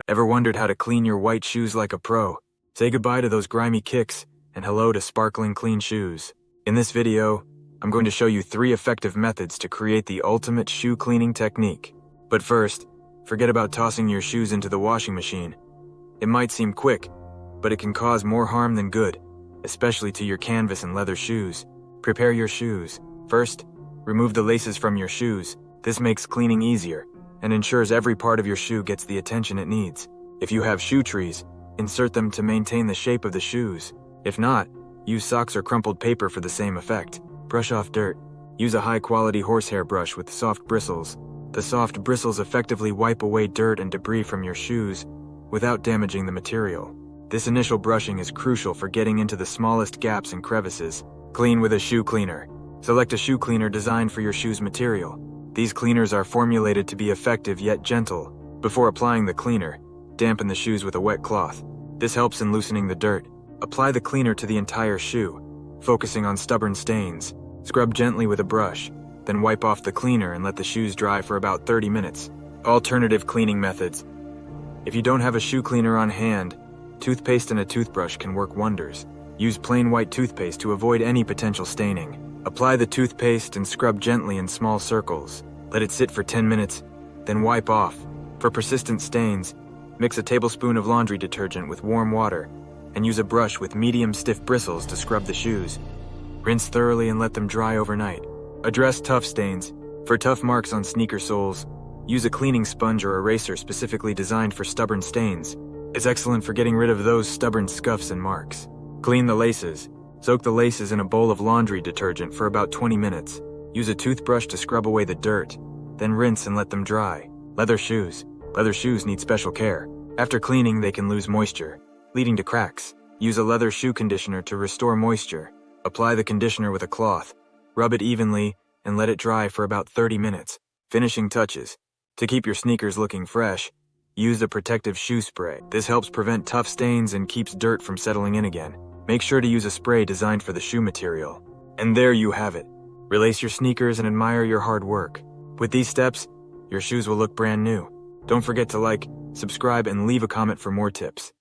Ever wondered how to clean your white shoes like a pro? Say goodbye to those grimy kicks and hello to sparkling clean shoes. In this video, I'm going to show you 3 effective methods to create the ultimate shoe cleaning technique. But first, forget about tossing your shoes into the washing machine. It might seem quick, but it can cause more harm than good, especially to your canvas and leather shoes. Prepare your shoes. First, remove the laces from your shoes. This makes cleaning easier and ensures every part of your shoe gets the attention it needs. If you have shoe trees, insert them to maintain the shape of the shoes. If not, use socks or crumpled paper for the same effect. Brush off dirt. Use a high-quality horsehair brush with soft bristles. The soft bristles effectively wipe away dirt and debris from your shoes without damaging the material. This initial brushing is crucial for getting into the smallest gaps and crevices. Clean with a shoe cleaner. Select a shoe cleaner designed for your shoe's material. These cleaners are formulated to be effective yet gentle. Before applying the cleaner, dampen the shoes with a wet cloth. This helps in loosening the dirt. Apply the cleaner to the entire shoe, focusing on stubborn stains. Scrub gently with a brush, then wipe off the cleaner and let the shoes dry for about 30 minutes. Alternative cleaning methods. If you don't have a shoe cleaner on hand, toothpaste and a toothbrush can work wonders. Use plain white toothpaste to avoid any potential staining. Apply the toothpaste and scrub gently in small circles. Let it sit for 10 minutes, then wipe off. For persistent stains, mix a tablespoon of laundry detergent with warm water and use a brush with medium stiff bristles to scrub the shoes. Rinse thoroughly and let them dry overnight. Address tough stains. For tough marks on sneaker soles, use a cleaning sponge or eraser specifically designed for stubborn stains. It's excellent for getting rid of those stubborn scuffs and marks. Clean the laces. Soak the laces in a bowl of laundry detergent for about 20 minutes. Use a toothbrush to scrub away the dirt, then rinse and let them dry. Leather shoes. Leather shoes need special care. After cleaning, they can lose moisture, leading to cracks. Use a leather shoe conditioner to restore moisture. Apply the conditioner with a cloth. Rub it evenly and let it dry for about 30 minutes. Finishing touches. To keep your sneakers looking fresh, use a protective shoe spray. This helps prevent tough stains and keeps dirt from settling in again. Make sure to use a spray designed for the shoe material. And there you have it. Relace your sneakers and admire your hard work. With these steps, your shoes will look brand new. Don't forget to like, subscribe, and leave a comment for more tips.